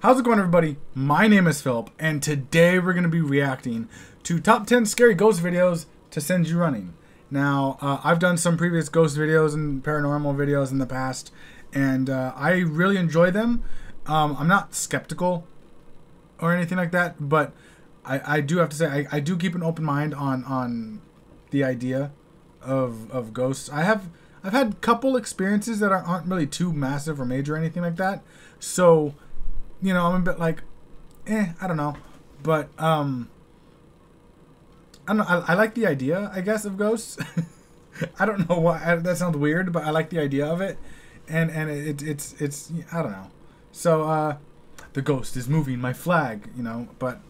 How's it going, everybody? My name is Philip, and today we're going to be reacting to top 10 scary ghost videos to send you running. Now, I've done some previous ghost videos and paranormal videos in the past, and I really enjoy them. I'm not skeptical or anything like that, but I do have to say I do keep an open mind on the idea of ghosts. I've had a couple experiences that aren't really too massive or major or anything like that, so you know, I'm a bit like, I don't know. But, I don't know. I like the idea, I guess, of ghosts. I don't know why. That sounds weird, but I like the idea of it. And it's I don't know. So, the ghost is moving my flag, you know. But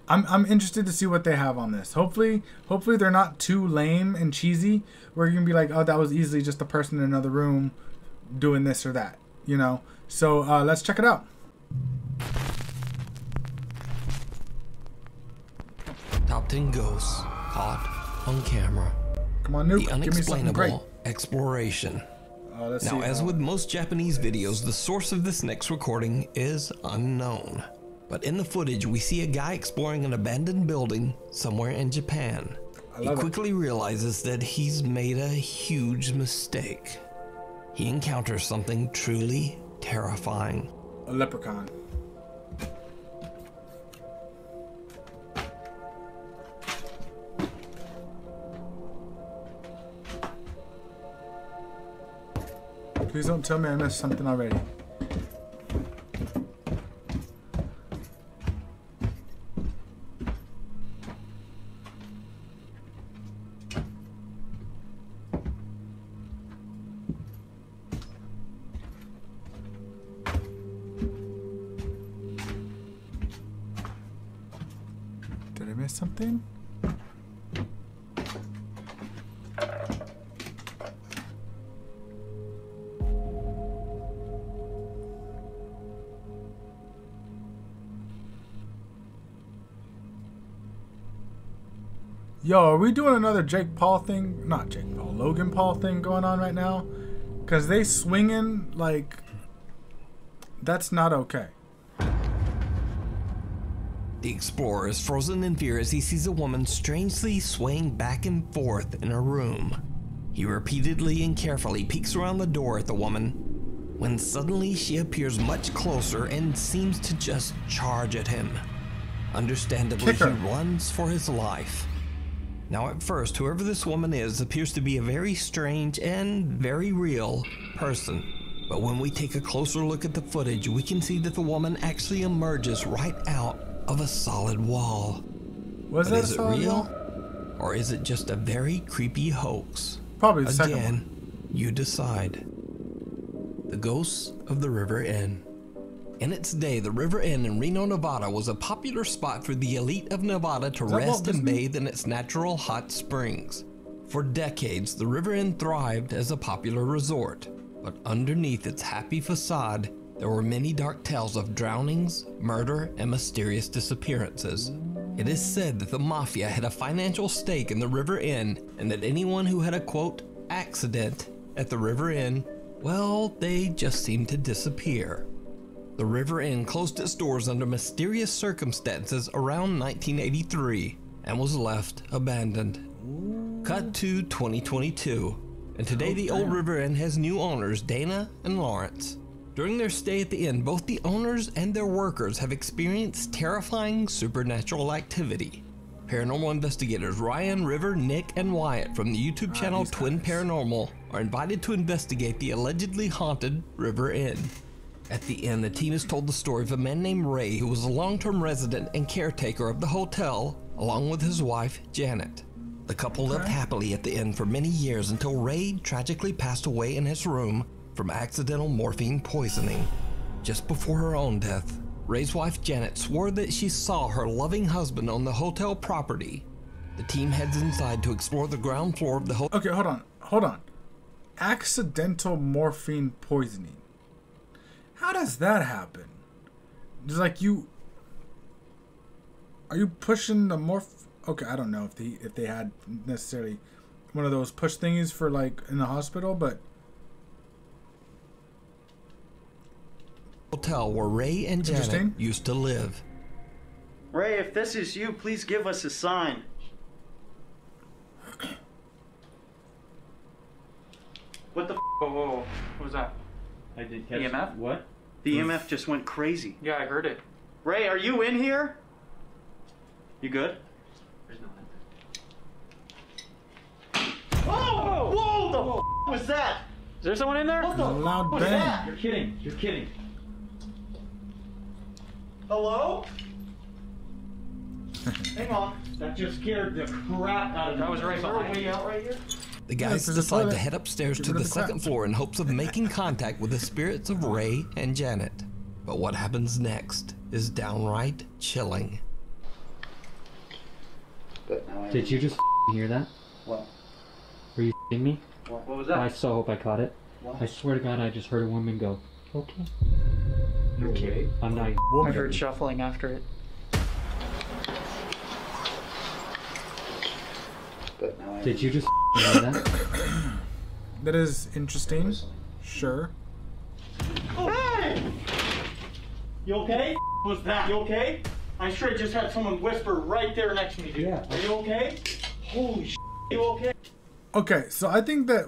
I'm interested to see what they have on this. Hopefully they're not too lame and cheesy, where you can be like, oh, that was easily just a person in another room doing this or that, you know. So, let's check it out. Top 10 ghosts caught on camera. Come on, Nuke. The unexplainable exploration. Now, as with most Japanese videos, the source of this next recording is unknown. But in the footage, we see a guy exploring an abandoned building somewhere in Japan. He quickly realizes that he's made a huge mistake. He encounters something truly terrifying. A leprechaun. Please don't tell me I missed something already. Did I miss something? Yo, are we doing another Jake Paul thing? Not Jake Paul, Logan Paul thing going on right now? Because they swinging like... That's not okay. The explorer is frozen in fear as he sees a woman strangely swaying back and forth in a room. He repeatedly and carefully peeks around the door at the woman, when suddenly she appears much closer and seems to just charge at him. Understandably, he runs for his life. Now, at first, whoever this woman is appears to be a very strange and very real person. But when we take a closer look at the footage, we can see that the woman actually emerges right out of a solid wall. Was that a solid wall? Is it real? Or is it just a very creepy hoax? Probably the second one. Again, you decide. The Ghosts of the River Inn. In its day, the River Inn in Reno, Nevada was a popular spot for the elite of Nevada to rest and bathe in its natural hot springs. For decades, the River Inn thrived as a popular resort, but underneath its happy facade, there were many dark tales of drownings, murder, and mysterious disappearances. It is said that the mafia had a financial stake in the River Inn, and that anyone who had a, quote, accident at the River Inn, well, they just seemed to disappear. The River Inn closed its doors under mysterious circumstances around 1983 and was left abandoned. Cut to 2022, and today the old River Inn has new owners, Dana and Lawrence. During their stay at the inn, both the owners and their workers have experienced terrifying supernatural activity. Paranormal investigators Ryan, River, Nick, and Wyatt from the YouTube channel Twin Paranormal are invited to investigate the allegedly haunted River Inn. At the inn, the team is told the story of a man named Ray who was a long-term resident and caretaker of the hotel, along with his wife, Janet. The couple lived happily at the inn for many years until Ray tragically passed away in his room from accidental morphine poisoning. Just before her own death, Ray's wife, Janet, swore that she saw her loving husband on the hotel property. The team heads inside to explore the ground floor of the hotel. Okay, hold on. Accidental morphine poisoning. How does that happen? Just like are you pushing the okay, I don't know if they had necessarily one of those push thingies for like in the hospital, but hotel where Ray and Janet used to live. Ray, if this is you, please give us a sign. What the f? Whoa. What was that? I did catch EMF? What? The EMF just went crazy. Yeah, I heard it. Ray, are you in here? You good? There's no Oh! Whoa! The f was that? Is there someone in there? What the loud f was bang. that? You're kidding. You're kidding. Hello? Hang on. That just scared the crap out of me. That was right behind way you. out right here? The guys there's a decide to toilet. head upstairs Get to rid the of the crap. second floor in hopes of making contact with the spirits of Ray and Janet. But what happens next is downright chilling. Did you just hear that? What? Were you me? What was I that? so hope I caught it. What? I swear to God, I just heard a woman go, okay. Okay. I'm not. I Woman. heard shuffling after it. Did you just hear that? That is interesting. Sure. Hey! You okay? Was that? You okay? I sure just had someone whisper right there next to me, dude. Yeah. Are you okay? Holy sh! You okay? Okay, so I think that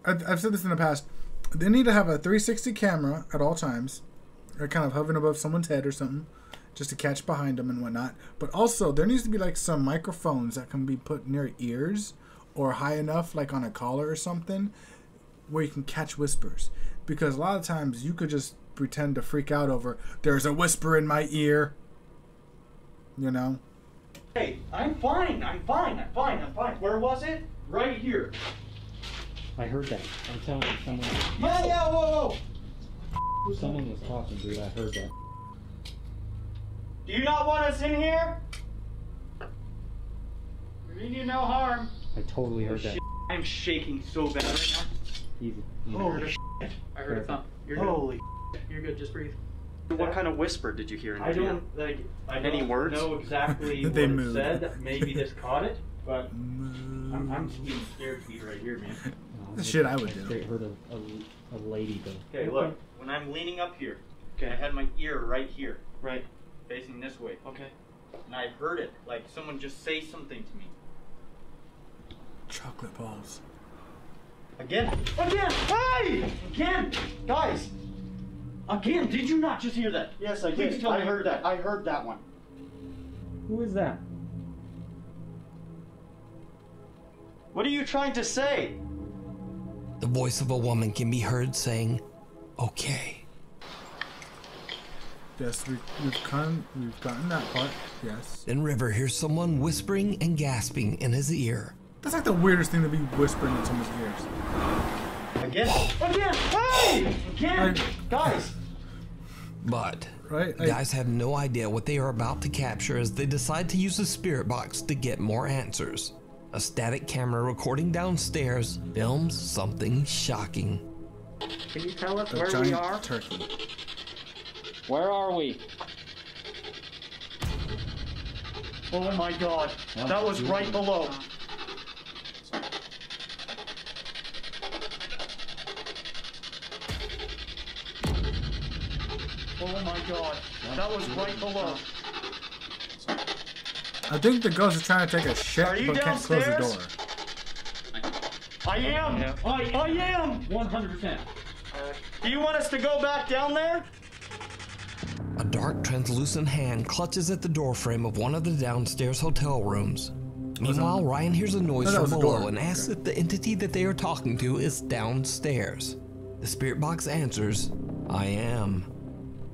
I've said this in the past. They need to have a 360 camera at all times, or kind of hovering above someone's head or something, just to catch behind them and whatnot. But also, there needs to be like some microphones that can be put near ears or high enough, like on a collar or something, where you can catch whispers. Because a lot of times you could just pretend to freak out over, there's a whisper in my ear. You know? Hey, I'm fine. I'm fine. Where was it? Right here. I heard that. I'm telling you, Whoa! someone was talking, dude. I heard that. Do you not want us in here? We mean you no harm. I totally heard that. Shit, I'm shaking so bad right now. Easy. Holy shit. I heard a thump. You're good. Holy. You're good. Just breathe. What kind of whisper did you hear in I your ear? don't like. I Any don't words? know exactly what They it moved. said. Maybe this caught it, but I'm being scared to be right here, man. The shit I would do. Straight heard a lady go. Okay, look. When I'm leaning up here, okay, I had my ear right here, right, facing this way. Okay. And I heard it, like someone just say something to me. Chocolate balls. Again! Hey! Again! Guys! Again, did you not just hear that? Yes, I did. Please tell I me heard that. I heard that one. Who is that? What are you trying to say? The voice of a woman can be heard saying, okay. Yes, we've gotten that part. Yes. Then River hears someone whispering and gasping in his ear. That's like the weirdest thing to be whispering in someone's ears. Again! Hey! Again! Guys! But Right? the guys have no idea what they are about to capture as they decide to use the spirit box to get more answers. A static camera recording downstairs films something shocking. Can you tell us A where we giant are? turkey. Where are we? Oh my god. That was right below. Oh my god. That was right below. I think the ghost is trying to take a shit, Are you but can't close the downstairs? door. I am! Yeah. I am! 100%. Do you want us to go back down there? A dark, translucent hand clutches at the doorframe of one of the downstairs hotel rooms. Meanwhile, Ryan hears a noise Oh, that from was the below door. and asks if the entity that they are talking to is downstairs. The spirit box answers, I am.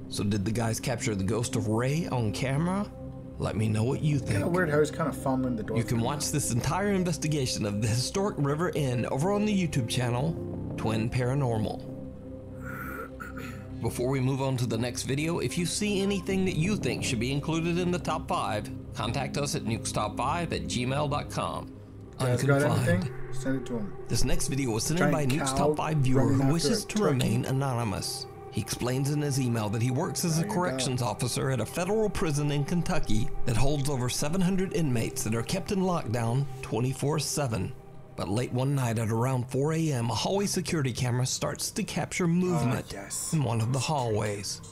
So did the guys capture the ghost of Ray on camera? Let me know what you think. Kind of weird how he's kind of fumbling the door. You can watch this entire investigation of the historic River Inn over on the YouTube channel, Twin Paranormal. Before we move on to the next video, if you see anything that you think should be included in the top 5, contact us at nukestop5@gmail.com. You guys got Unconfined. anything? Send it to him. This next video was sent in by a Giant Nukes cow Top 5 viewer running who after wishes a to turkey. remain anonymous. He explains in his email that he works as a There you corrections officer at a federal prison in Kentucky that holds over 700 inmates that are kept in lockdown 24/7. But late one night at around 4 a.m., a hallway security camera starts to capture movement yes. in one of the hallways.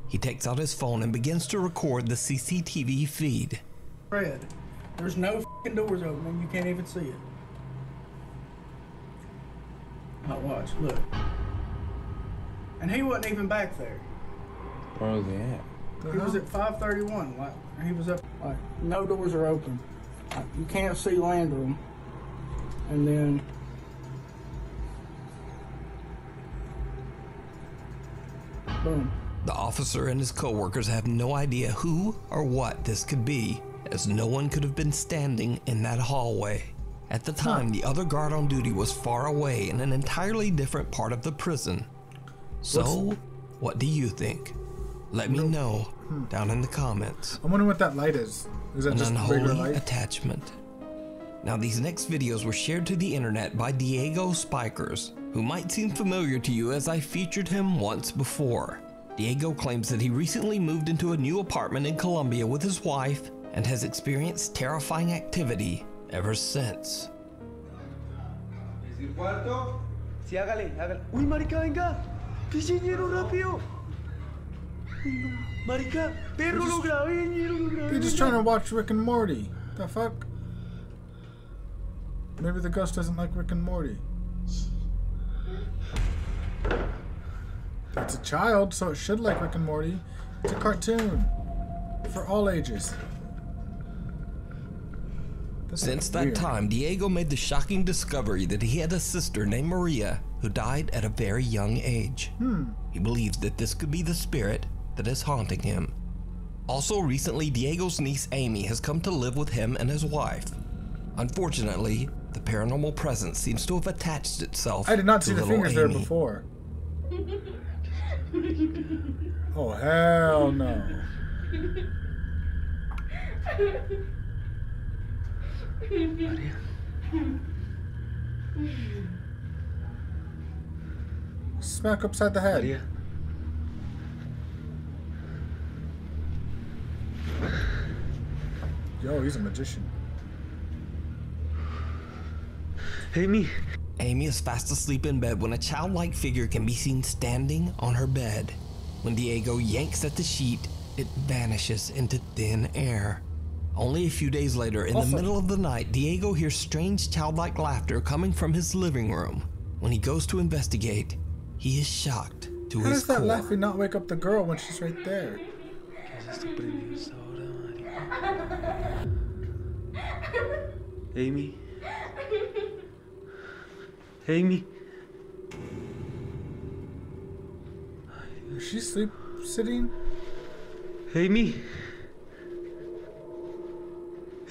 He takes out his phone and begins to record the CCTV feed. Red. There's no f***ing doors open and you can't even see it. Now watch, look. And he wasn't even back there. Where was he at? He was at 531. Like he was up. Like no doors are open. Like, you can't see land room. And then boom. The officer and his co-workers have no idea who or what this could be, as no one could have been standing in that hallway. At the time, the other guard on duty was far away in an entirely different part of the prison. So, what do you think? Let me know down in the comments. I'm wondering what that light is. Is that An just a regular unholy light? attachment. Now, these next videos were shared to the internet by Diego Spikers, who might seem familiar to you as I featured him once before. Diego claims that he recently moved into a new apartment in Colombia with his wife and has experienced terrifying activity ever since. Sí, hágale, hágale. Uy, marica, venga. Pichiñero, rápido. Uy, no. Marica, perro, lo grabé, ñero, lo grabé. You're just trying to watch Rick and Morty. The fuck? Maybe the ghost doesn't like Rick and Morty. It's a child, so it should like Rick and Morty. It's a cartoon. For all ages. Since that time, Diego made the shocking discovery that he had a sister named Maria who died at a very young age. He believes that this could be the spirit that is haunting him. Also, recently, Diego's niece Amy has come to live with him and his wife. Unfortunately, the paranormal presence seems to have attached itself. I did not see to the little fingers there Amy. before. Oh, hell no. Smack upside the head. María. Yo, he's a magician. Amy. Amy is fast asleep in bed when a childlike figure can be seen standing on her bed. When Diego yanks at the sheet, it vanishes into thin air. Only a few days later, in the middle of the night, Diego hears strange childlike laughter coming from his living room. When he goes to investigate, he is shocked to How his does that core. laughing not wake up the girl when she's right there? Amy. Amy. Is she sleep sitting? Amy.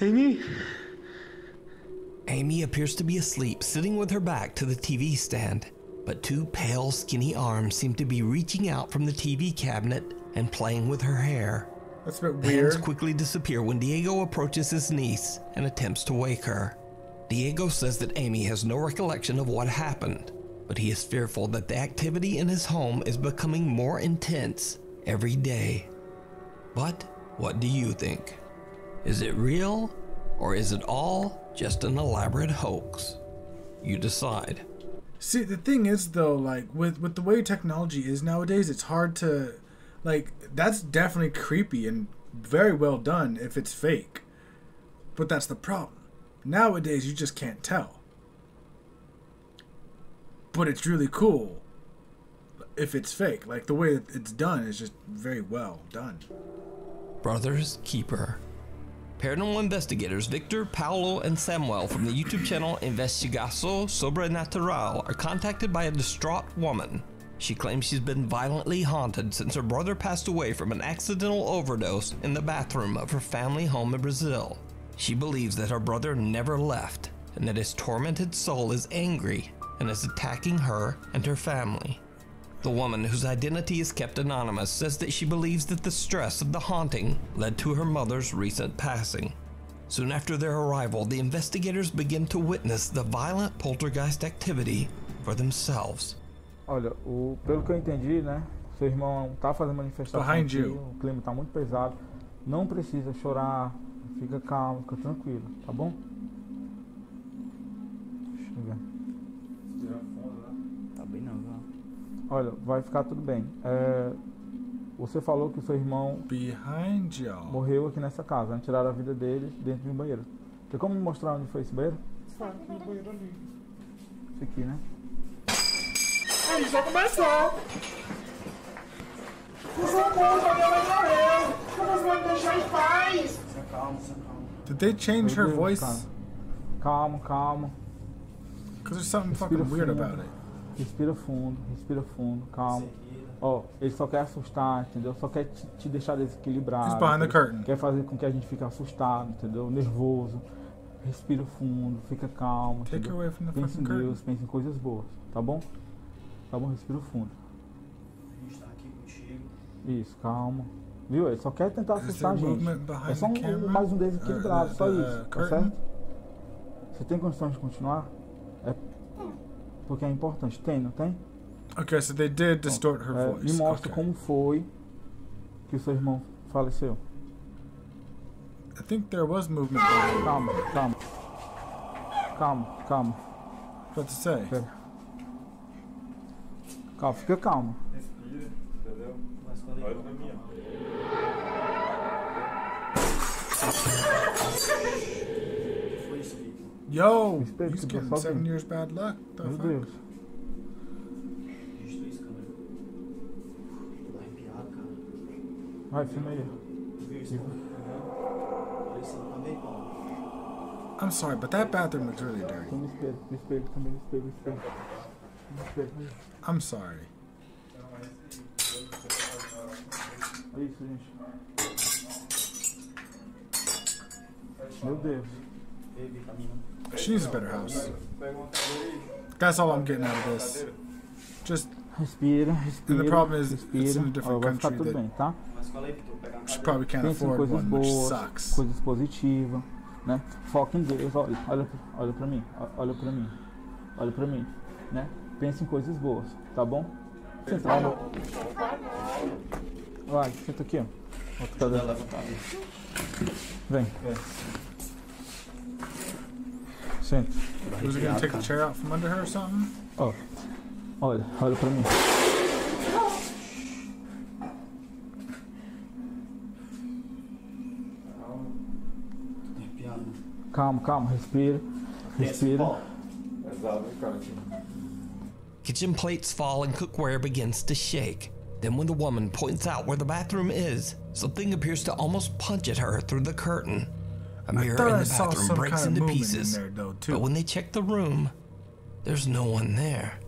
Amy. Amy appears to be asleep, sitting with her back to the TV stand, but two pale, skinny arms seem to be reaching out from the TV cabinet and playing with her hair. That's a bit The hands weird. quickly disappear when Diego approaches his niece and attempts to wake her. Diego says that Amy has no recollection of what happened, but he is fearful that the activity in his home is becoming more intense every day. But what do you think? Is it real, or is it all just an elaborate hoax? You decide. See, the thing is, though, like, with the way technology is nowadays, it's hard to, like, that's definitely creepy and very well done if it's fake. But that's the problem. Nowadays, you just can't tell. But it's really cool if it's fake. Like, the way that it's done is just very well done. Brother's Keeper. Paranormal investigators Victor, Paulo, and Samuel from the YouTube channel Investigação Sobrenatural are contacted by a distraught woman. She claims she's been violently haunted since her brother passed away from an accidental overdose in the bathroom of her family home in Brazil. She believes that her brother never left and that his tormented soul is angry and is attacking her and her family. The woman, whose identity is kept anonymous, says that she believes that the stress of the haunting led to her mother's recent passing. Soon after their arrival, the investigators begin to witness the violent poltergeist activity for themselves. Olha, pelo que eu entendi, né? Seu irmão tá fazendo manifestação Behind aqui, you. o clima tá muito pesado. Não precisa chorar, fica calmo, fica tranquilo, tá bom? Deixa eu ver. Tá bem não, viu? Olha, vai ficar tudo bem. Você falou que o seu irmão Behind y'all. morreu aqui nessa casa. Tiraram a vida dele dentro de um banheiro. Tem como me mostrar onde foi esse banheiro? No banheiro ali. Esse aqui, né? Aí já começou. Por favor, minha mãe morreu. Como você vai me deixar em paz? Calma. Did they change her Meu Deus, voice? cara. Calma. Because there's something fucking weird about it. Respira fundo, calma. Ó, ele só quer assustar, entendeu? Só quer te deixar desequilibrado. He's behind the curtain. Quer fazer com que a gente fique assustado, entendeu? Nervoso. Respira fundo, fica calmo. Take entendeu? her away from the Pense fucking em curtain. Deus, pense em coisas boas, tá bom? Tá bom, respira fundo. A gente tá aqui contigo. Isso, calma. Viu? Ele só quer tentar Is assustar a there gente. movement behind É só the camera? mais um desequilibrado, só isso, tá curtain? certo? Você tem condições de continuar? É porque é importante. Tem, não tem? Okay, so they did distort her Me voice. mostra Okay. como foi que o seu irmão faleceu. I think there was movement behind. Calma. What to say? Pera. Calma, fica calma. Respira, entendeu? Olha pra mim, ó. Foi isso, Vitor. Yo, Espera, he's que getting pessoal 7 tem- years bad luck. The Meu fuck? Deus. Registrou isso, câmera. Tô arrepiado, cara. Vai, filma aí. Viu isso? Olha isso aí também, Paulo. I'm sorry, but that bathroom looks really dirty. Tem no espelho também, no espelho. No espelho. I'm sorry. É isso, gente. Meu Deus. Baby, caminho. She needs a better house. That's all I'm getting out of this. Just, Respira. and the problem is, respira. it's in a Ó, different vai ficar country tudo that bem, tá? Mas fala aí, Vitor, pegar a she cadeira. probably can't Pense em afford coisas one, which boas, sucks. coisas positivas, né? Foca em Deus, olha pra mim, olha pra mim, né? Pense em coisas boas, tá bom? Senta, vai, senta aqui, ó. Outra cadeira. Vem. Senta. Was he gonna take the chair out from under her or something? Ó, olha pra mim. Arrepiado. Calma, respira. Pesado, cara. Kitchen plates fall and cookware begins to shake. Then when the woman points out where the bathroom is, something appears to almost punch at her through the curtain. A mirror thought in I the saw bathroom some breaks kind of into movement in pieces. there, though, too. But when they check the room, there's no one there.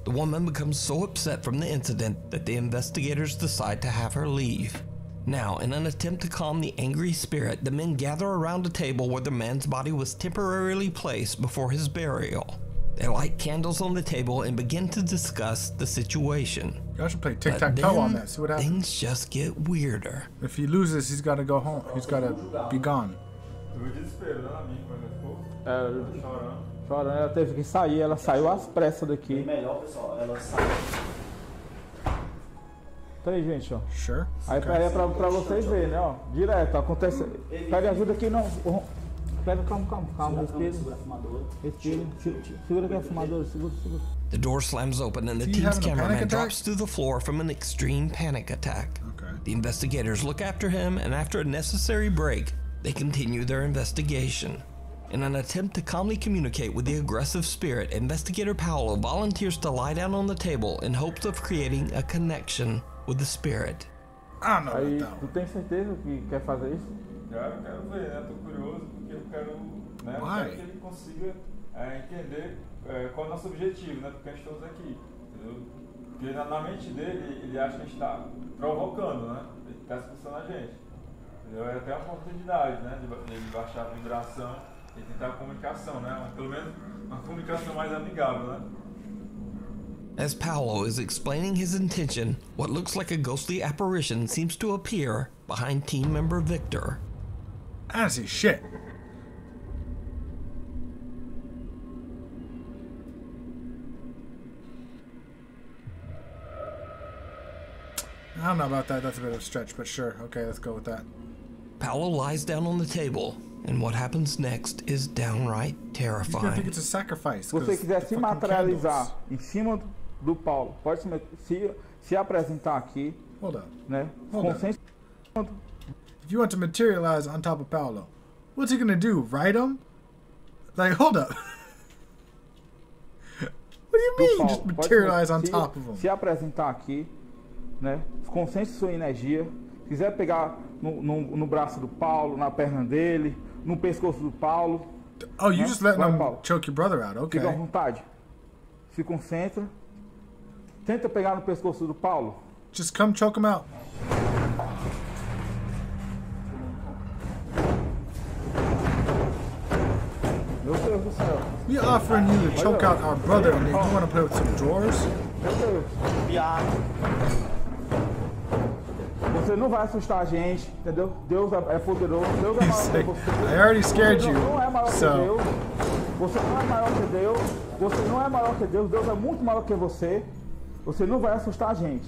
The woman becomes so upset from the incident that the investigators decide to have her leave. Now, in an attempt to calm the angry spirit, the men gather around a table where the man's body was temporarily placed before his burial. They light candles on the table and begin to discuss the situation. Y'all should play But tic-tac-toe on then, that. See what happens. things just get weirder. If he loses, he's got to go home. He's got to be gone. Eu vou desesperando a mim quando eu ficou chorando. Ela teve que sair, ela saiu às pressas daqui. Melhor, pessoal, ela sai. Tá aí, gente, ó. Sure. Aí é pra vocês verem, né, ó. Direto, acontece. Pega ajuda aqui, não. Pega, calma, respira. Segura aqui a fumadora, segura. The door slams open and the Is he team's having a panic cameraman attack? drops through the floor from an extreme panic attack. Okay. The investigators look after him, and after a necessary break, they continue their investigation. In an attempt to calmly communicate with the aggressive spirit, Investigator Paolo volunteers to lie down on the table in hopes of creating a connection with the spirit. I don't know Aí, about that tu one. tem certeza que quer fazer isso? Quero ver, né? Tô curioso porque eu quero, né? Why? Quero que ele consiga entender qual é o nosso objetivo, né? Porque a gente estamos aqui, entendeu? Porque na mente dele, ele acha que a gente está provocando, né? Ele está expulsando a gente, entendeu? É até uma oportunidade, né? De baixar a vibração e tentar a comunicação, né? Pelo menos uma comunicação mais amigável, né? As Paolo is explaining his intention, what looks like a ghostly apparition seems to appear behind team member Victor. I don't see shit. I don't know about that. That's a bit of a stretch, but sure. Okay, let's go with that. Paolo lies down on the table, and what happens next is downright He's gonna think terrifying. it's a sacrifice. Se você 'cause quiser the se fucking materializar candles. em cima do Paulo, pode se apresentar aqui. Hold up. né? Hold up. Consciência. If you want to materialize on top of Paulo, what's he gonna do? Ride him? Like, hold up. What do you mean, just materialize on top of him? Se apresentar aqui, né? Concentre sua energia. Se quiser pegar no braço do Paulo, na perna dele, no pescoço do Paulo. Oh, you né? just letting Vai, him Paulo. choke your brother out, okay. Fica à vontade. Se concentra. Tenta pegar no pescoço do Paulo. Just come choke him out. Meu Deus do céu. We offering you to choke out our brother, and you want to play with some drawers? Meu Deus. Você não vai assustar a gente, entendeu? Deus é poderoso. Deus é maior que você. I already scared Você you, não é maior que so Deus. Você não é maior que Deus. Você não é maior que Deus. Deus é muito maior que você. Você não vai assustar a gente.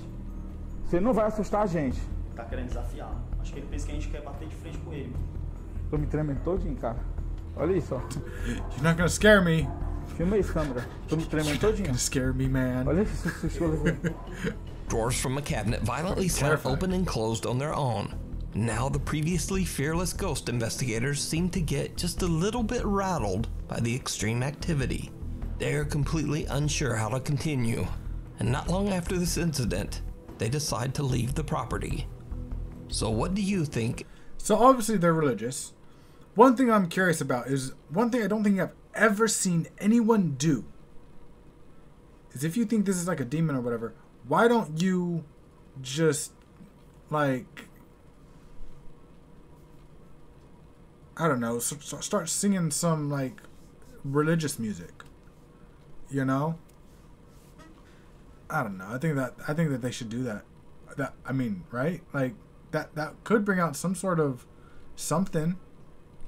Você não vai assustar a gente. Tá querendo desafiar. Acho que ele pensa que a gente quer bater de frente com ele. Tô me tremendo todinho, cara. Olha isso, ó. you're not gonna scare me. Filma isso, câmera. Tô me tremendo todinho. Gonna scare me, man. Olha esse susto que eu levei. Drawers from a cabinet violently slam Terrifying. open and closed on their own. Now the previously fearless ghost investigators seem to get just a little bit rattled by the extreme activity. They are completely unsure how to continue, and not long after this incident, they decide to leave the property. So what do you think? So obviously they're religious. One thing I'm curious about is one thing I don't think I've ever seen anyone do is if you think this is like a demon or whatever, why don't you just like, I don't know, start singing some like religious music, you know? I don't know. I think that they should do that. I mean, right? Like that could bring out some sort of something,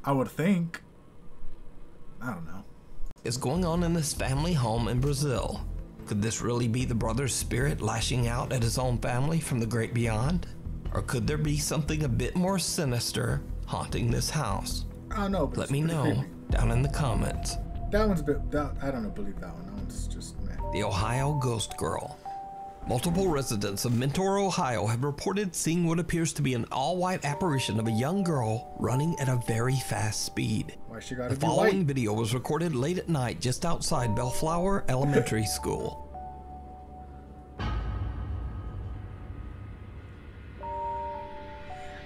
I would think. I don't know. Is going on in this family home in Brazil? Could this really be the brother's spirit lashing out at his own family from the great beyond? Or could there be something a bit more sinister haunting this house? I don't know. But Let it's me pretty know creepy. down in the comments. That one's a bit. I don't know. Believe that one. That one's just meh. The Ohio Ghost Girl. Multiple residents of Mentor, Ohio have reported seeing what appears to be an all-white apparition of a young girl running at a very fast speed. Why she gotta The be following white? video was recorded late at night just outside Bellflower Elementary School.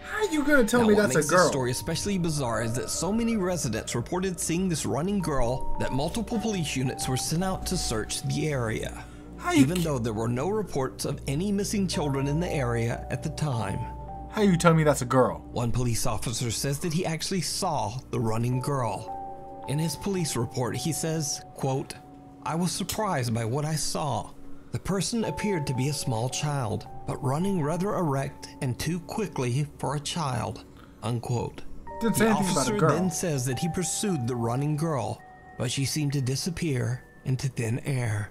How you gonna tell Now, me what that's makes a this girl? story especially bizarre is that so many residents reported seeing this running girl that multiple police units were sent out to search the area, even though there were no reports of any missing children in the area at the time. How you tell me that's a girl? One police officer says that he actually saw the running girl. In his police report, he says, quote, "I was surprised by what I saw. The person appeared to be a small child, but running rather erect and too quickly for a child," unquote. Didn't say The anything about a officer girl. then says that he pursued the running girl, but she seemed to disappear into thin air.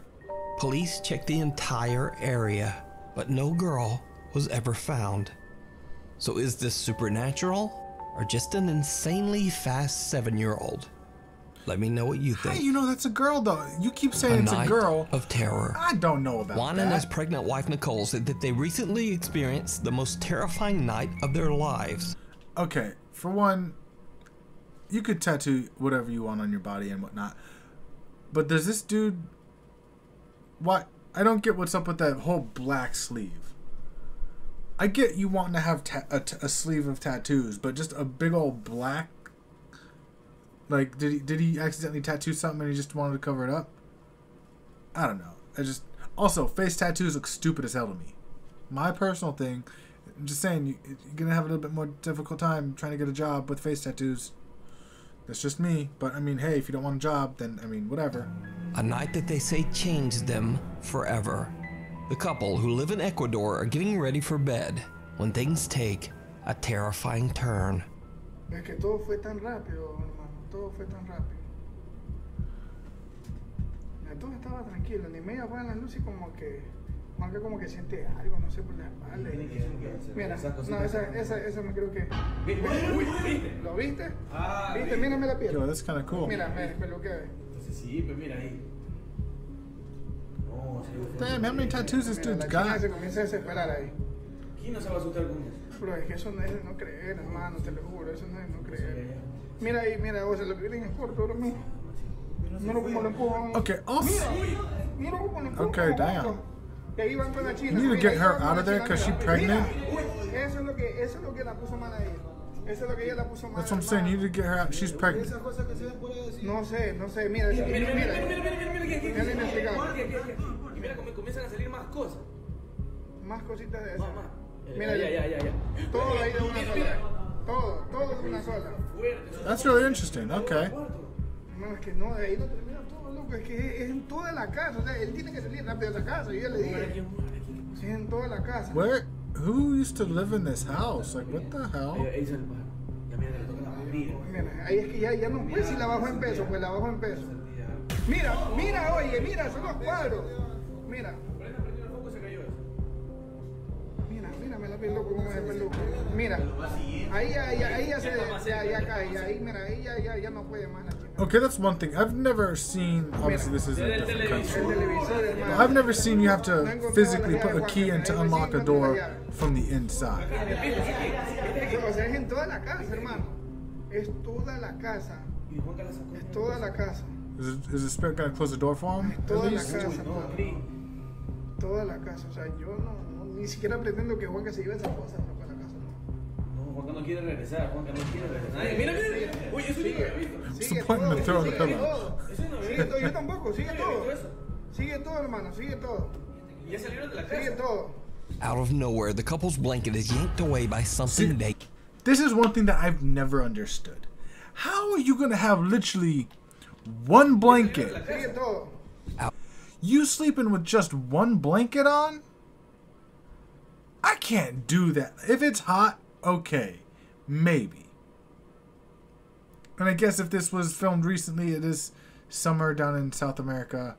Police checked the entire area, but no girl was ever found. So is this supernatural or just an insanely fast 7-year-old? Let me know what you How think. you know that's a girl though? You keep saying it's a night girl. of terror. I don't know about Juan that. and his pregnant wife Nicole said that they recently experienced the most terrifying night of their lives. Okay, for one, you could tattoo whatever you want on your body and whatnot, but does this dude? What? I don't get what's up with that whole black sleeve. I get you wanting to have a sleeve of tattoos, but just a big old black. Like, did he accidentally tattoo something and he just wanted to cover it up? I don't know. Also, face tattoos look stupid as hell to me. My personal thing. I'm just saying, you're gonna have a little bit more difficult time trying to get a job with face tattoos. That's just me. But I mean, hey, if you don't want a job, then I mean, whatever. A night that they say changed them forever. The couple who live in Ecuador are getting ready for bed when things take a terrifying turn. Es que todo fue tan rápido, hermano. Todo fue tan rápido. Todo estaba tranquilo. Ni media apagan las luces y como que siente algo, no sé, por la espalda. Mira, no, esa me creo que. ¿Lo viste? ¿Viste? Mírame la piel. Yo, that's kind of cool. Mira, me lo que ve. Entonces sí, pues mira ahí. No, Damn, how many tattoos this Mira, dude's la china got? se comienza a desesperar ahí. ¿Quién no se va a asustar con eso? Pero es que eso no es de no creer, hermano, te lo juro, eso no es de no creer. Mira ahí, mira, o sea, lo que vienen es corto ahora mismo. Mira cómo lo empujan. Okay, also, Mira cómo lo empujan. okay, damn. Y ahí van con la china. You need to get her out of there because she's pregnant. Eso es lo que la puso mal ahí. Eso es lo que ella la puso mal. That's what I'm saying. You need to get her out. She's pregnant. No sé, mira, mira. Mira, y mira cómo comienzan a salir más cosas. Más cositas de esas. Mira, ya. Todo ahí de una sola. Todo de una sola. That's really interesting. Okay. No, es que no, de ahí no termina todo, loco. Es que es en toda la casa. O sea, él tiene que salir rápido de la casa. Yo ya le dije. Sí, en toda la casa. Where? Who used to live in this house? Like, what the hell? Mira, ahí es que ya no puede si la bajo en peso, pues la bajo en peso. Mira, oye, mira, son los cuadros. Mira. Mira, me la piel loco como de peluco. Mira, ahí ya cae, ahí, mira, ahí ya no puede más la chica. Okay, that's one thing. I've never seen, obviously this is a different country. El televisor, hermano. I've never seen you have to physically put a key in to unlock a door from the inside. O sea, es en toda la casa, hermano. Es toda la casa. Es toda la casa. Is the spirit going to close the door for him? Toda la casa, hermano. Toda la casa. O sea, yo ni siquiera pretendo que Juanca se lleve esas cosas para la casa. No, Juanca no quiere regresar. Juanca no quiere regresar. Mira. Uy, eso sí lo he visto. What's the point in the throw in the pillow? Sigue todo, yo tampoco, sigue todo. Sigue todo, hermano, sigue todo. Ya salieron de la casa. Sigue todo. Out of nowhere, the couple's blanket is yanked away by something they... This is one thing that I've never understood. How are you going to have literally one blanket? Sigue todo. You sleeping with just one blanket on? I can't do that. If it's hot, okay. Maybe. And I guess if this was filmed recently, it is summer down in South America.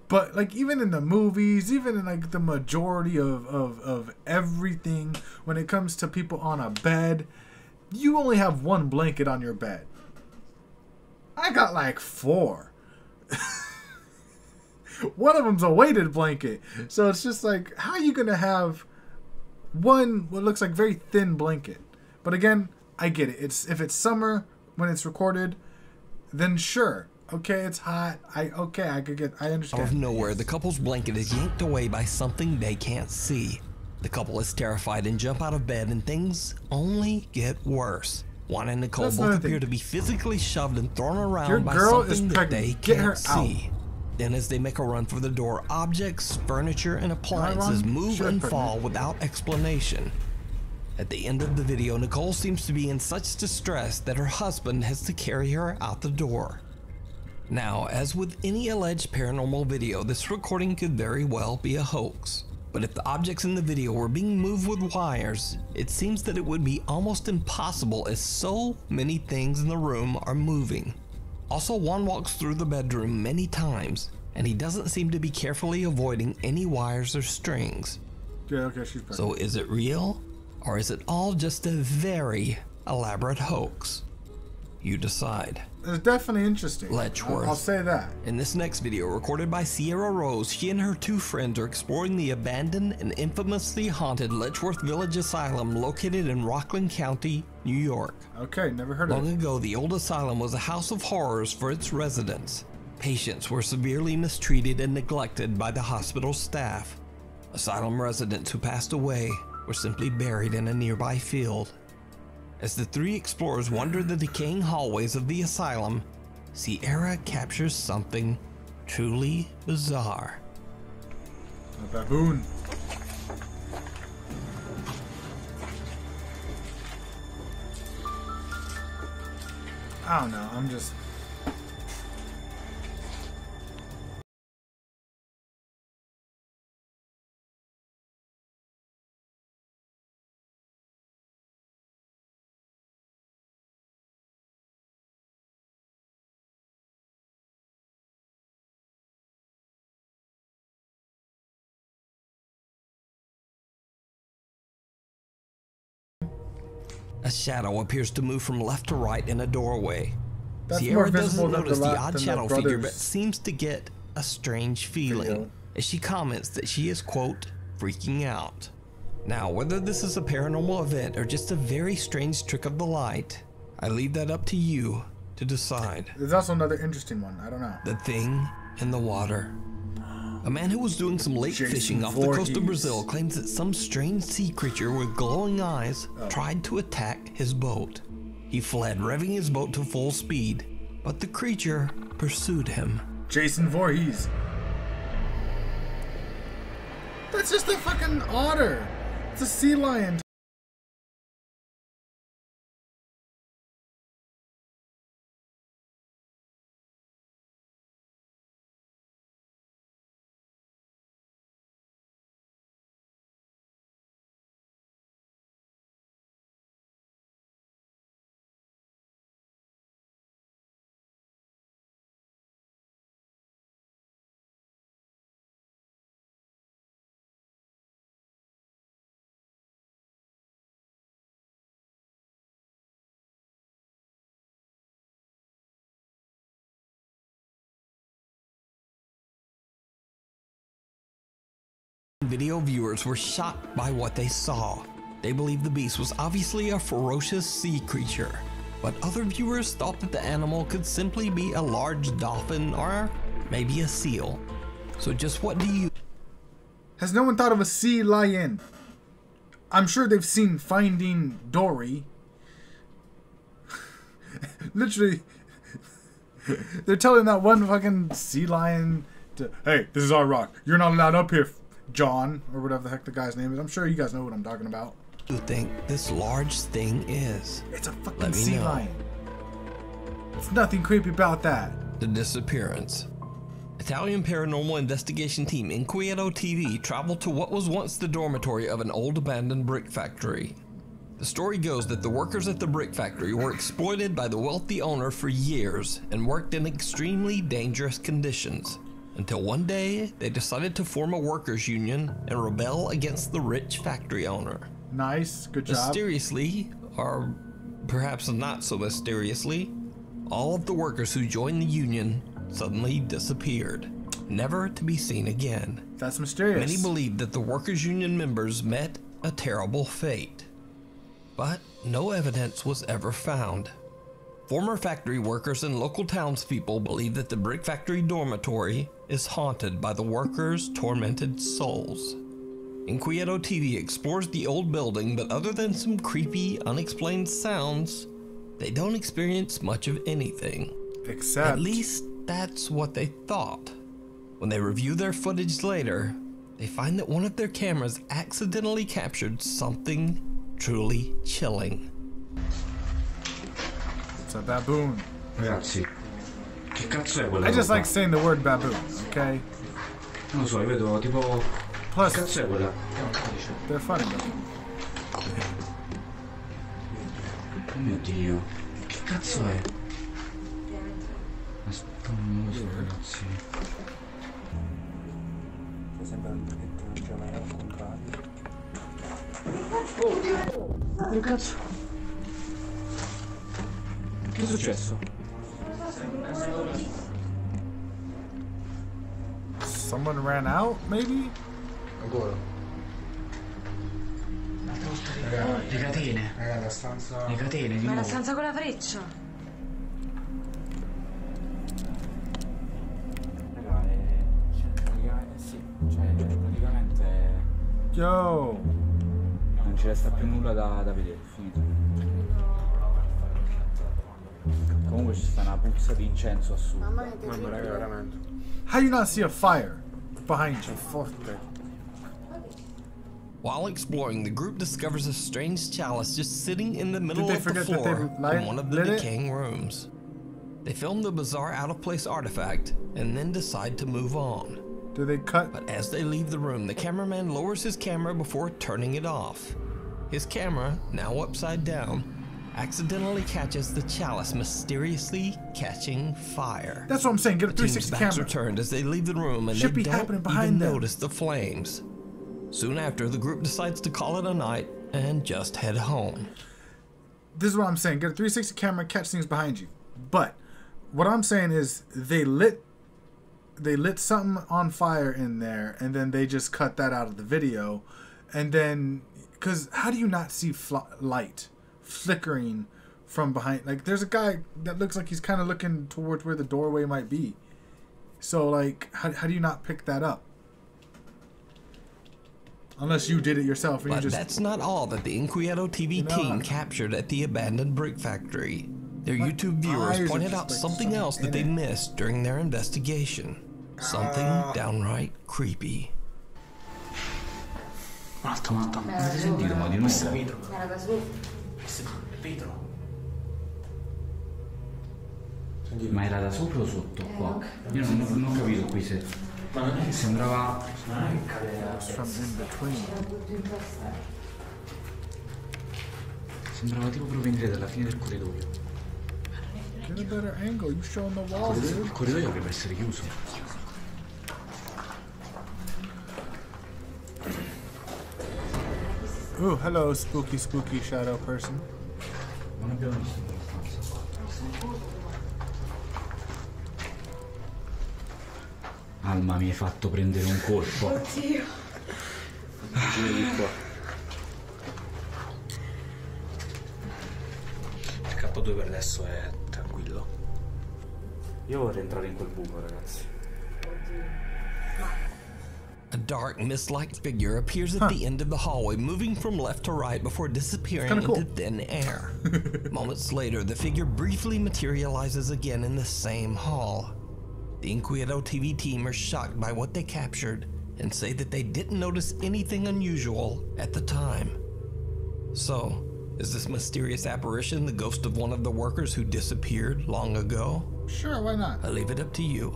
But like even in the movies, even in like the majority of everything, when it comes to people on a bed, you only have one blanket on your bed. I got like 4. One of them's a weighted blanket. So it's just like, how are you going to have one, what looks like very thin blanket? But again, I get it. If it's summer when it's recorded, then sure. Okay, it's hot. I understand. Out of nowhere, the couple's blanket is yanked away by something they can't see. The couple is terrified and jump out of bed, and things only get worse. Juan and Nicole That's both another appear thing. to be physically shoved and thrown around Your by girl is something that pregnant. they Get her can't see. Then as they make a run for the door, objects, furniture, and appliances move Sure, and pregnant. fall without explanation. At the end of the video, Nicole seems to be in such distress that her husband has to carry her out the door. Now, as with any alleged paranormal video, this recording could very well be a hoax. But if the objects in the video were being moved with wires, it seems that it would be almost impossible as so many things in the room are moving. Also, Juan walks through the bedroom many times, and he doesn't seem to be carefully avoiding any wires or strings. Yeah, okay, she's pregnant. So is it real? Or is it all just a very elaborate hoax? You decide. It's definitely interesting. Letchworth. I'll say that. In this next video, recorded by Sierra Rose, she and her 2 friends are exploring the abandoned and infamously haunted Letchworth Village Asylum located in Rockland County, New York. Okay, never heard of Long it. ago, the old asylum was a house of horrors for its residents. Patients were severely mistreated and neglected by the hospital staff. Asylum residents who passed away were simply buried in a nearby field. As the 3 explorers wander the decaying hallways of the asylum, Sierra captures something truly bizarre. A baboon. I don't know. I'm just... A shadow appears to move from left to right in a doorway. That's Sierra more visible doesn't than notice the the la- odd than the shadow figure, but brothers' seems to get a strange feeling video. as she comments that she is, quote, freaking out. Now, whether this is a paranormal event or just a very strange trick of the light, I leave that up to you to decide. There's also another interesting one. I don't know. The thing in the water. A man who was doing some lake fishing off the coast of Brazil claims that some strange sea creature with glowing eyes tried to attack his boat. He fled, revving his boat to full speed, but the creature pursued him. Jason Voorhees. That's just a fucking otter. It's a sea lion. Video viewers were shocked by what they saw. They believed the beast was obviously a ferocious sea creature, but other viewers thought that the animal could simply be a large dolphin or maybe a seal. So just what do you... Has no one thought of a sea lion? I'm sure they've seen Finding Dory. Literally, they're telling that one fucking sea lion to, hey, this is our rock. You're not allowed up here, John, or whatever the heck the guy's name is. I'm sure you guys know what I'm talking about. You think this large thing is? It's a fucking sea lion. There's nothing creepy about that. The disappearance. Italian paranormal investigation team Inquieto TV traveled to what was once the dormitory of an old abandoned brick factory. The story goes that the workers at the brick factory were exploited by the wealthy owner for years and worked in extremely dangerous conditions. Until one day, they decided to form a workers' union and rebel against the rich factory owner. Nice, good job. Mysteriously, or perhaps not so mysteriously, all of the workers who joined the union suddenly disappeared, never to be seen again. That's mysterious. Many believe that the workers' union members met a terrible fate, but no evidence was ever found. Former factory workers and local townspeople believe that the brick factory dormitory is haunted by the workers' tormented souls. Inquieto TV explores the old building, but other than some creepy, unexplained sounds, they don't experience much of anything. Except... At least that's what they thought. When they review their footage later, they find that one of their cameras accidentally captured something truly chilling. It's a baboon. Ragazzi, che cazzo è quella I just roba? like saying the word baboon, okay? Non lo so, io vedo tipo... Plus, che cazzo è quella? they're funny though. Oh mio Dio, che cazzo è? Aspetta, non lo so, ragazzi. Sembra che non c'è mai al contrario. Oh, che cazzo? Che è successo? Someone ran out, maybe? Ancora. Le catene. La stanza... Le catene di Ma la nuovo. stanza con la freccia. Raga, sì, cioè praticamente Yo! non ci resta più nulla da vedere, finito. Comunque ci sta una puzza di incenso assurda. Mamma mia, Mamma raga, veramente. How you not see a fire behind you? Forte. While exploring, the group discovers a strange chalice just sitting in the middle they of the forget that they floor in one of the lit it? decaying rooms. They film the bizarre out-of-place artifact and then decide to move on. Do they cut? But as they leave the room, the cameraman lowers his camera before turning it off. His camera, now upside down, accidentally catches the chalice mysteriously catching fire. That's what I'm saying. Get a The team's 360 backs camera. are turned as they leave the room and Should they be don't happening even behind them. notice the flames. Soon after, the group decides to call it a night and just head home. This is what I'm saying. Get a 360 camera, catch things behind you. But what I'm saying is they lit something on fire in there, and then they just cut that out of the video. And then Because how do you not see light flickering from behind? Like, there's a guy that looks like he's kind of looking towards where the doorway might be. So, like, how do you not pick that up? Unless you did it yourself. And But you just, that's not all that the Inquieto TV team captured at the abandoned brick factory. Their YouTube viewers pointed out something else that they missed during their investigation. Something downright creepy. Un attimo. Avete sentito ma di nuovo? Era da su. Vetro. Ma era da sopra o sotto qua? Io non ho capito qui se... Ma non è che sembrava... Non è che cadeva... Sembrava tipo provenire dalla fine del corridoio. Get a better angle. You showing the wall, dude. Il corridoio dovrebbe essere chiuso. Ooh, hello, spooky shadow person. Non abbiamo visto abbastanza. Alma, mi hai fatto prendere un colpo. Oddio. Vieni qua. Il K2 per adesso è tranquillo. Io vorrei entrare in quel buco, ragazzi. A dark, mist-like figure appears at the end of the hallway, moving from left to right before disappearing into thin air. Moments later, the figure briefly materializes again in the same hall. The Inquieto TV team are shocked by what they captured and say that they didn't notice anything unusual at the time. So, is this mysterious apparition the ghost of one of the workers who disappeared long ago? Sure, why not? I leave it up to you.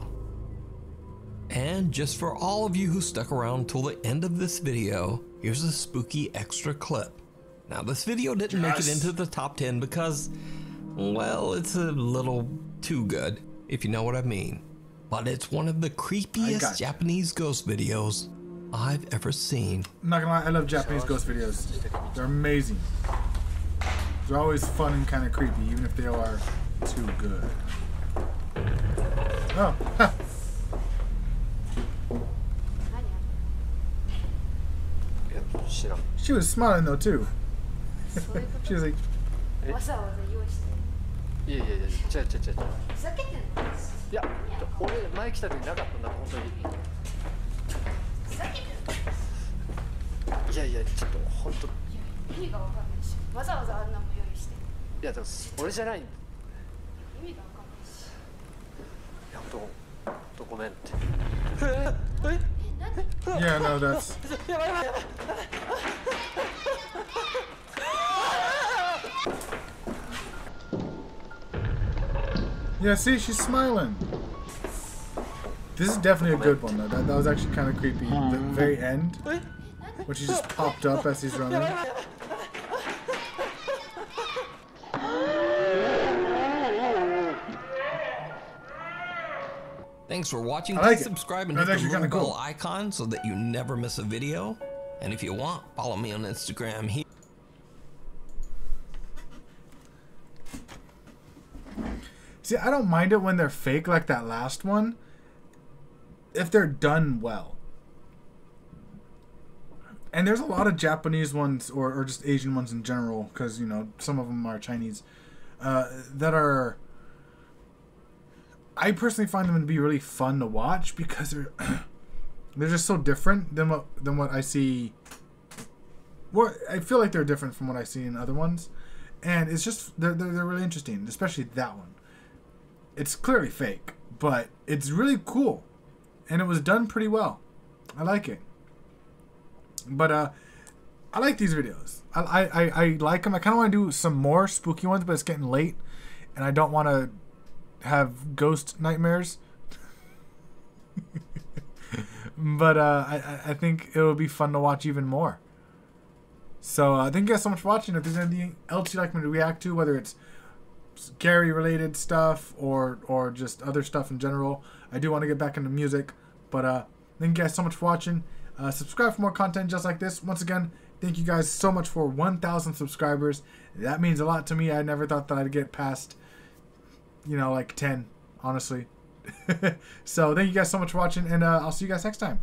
And just for all of you who stuck around till the end of this video, here's a spooky extra clip. Now, this video didn't make it into the top 10 because, well, it's a little too good, if you know what I mean. But it's one of the creepiest Japanese ghost videos I've ever seen. I'm not gonna lie, I love Japanese ghost videos. They're amazing. They're always fun and kind of creepy, even if they are too good. Oh, ha. She was smiling though too. She was like, わざわざ用意して。いやいやいや、違う違う違う。ふざけてんの？いや、俺前来た時なかったんだ、本当に。ふざけてんの？いやいや、ちょっと本当。意味がわかんないし、わざわざあんなも用意して。いや、でも俺じゃない。意味がわかんないし。いや、本当ごめんって。yeah, no, that's. Yeah, see, she's smiling. This is definitely a good one, though. That was actually kind of creepy. The very end, when she just popped up as he's running. Thanks for watching. Like Please subscribe and hit the little bell icon so that you never miss a video. And if you want, follow me on Instagram here. See, I don't mind it when they're fake like that last one, if they're done well. And there's a lot of Japanese ones, or just Asian ones in general, because, you know, some of them are Chinese, that are... I personally find them to be really fun to watch because they're just so different than what I see. Well, I feel like they're different from what I see in other ones, and it's just they're really interesting, especially that one. It's clearly fake, but it's really cool, and it was done pretty well. I like it. But I like these videos. I like them. I kind of want to do some more spooky ones, but it's getting late, and I don't want to have ghost nightmares. But I think it'll be fun to watch even more. So thank you guys so much for watching. If there's anything else you'd like me to react to, whether it's scary related stuff or just other stuff in general, I do want to get back into music. But thank you guys so much for watching. Subscribe for more content just like this. Once again, thank you guys so much for 1,000 subscribers. That means a lot to me. I never thought that I'd get past, you know, like 10, honestly. So thank you guys so much for watching, and I'll see you guys next time.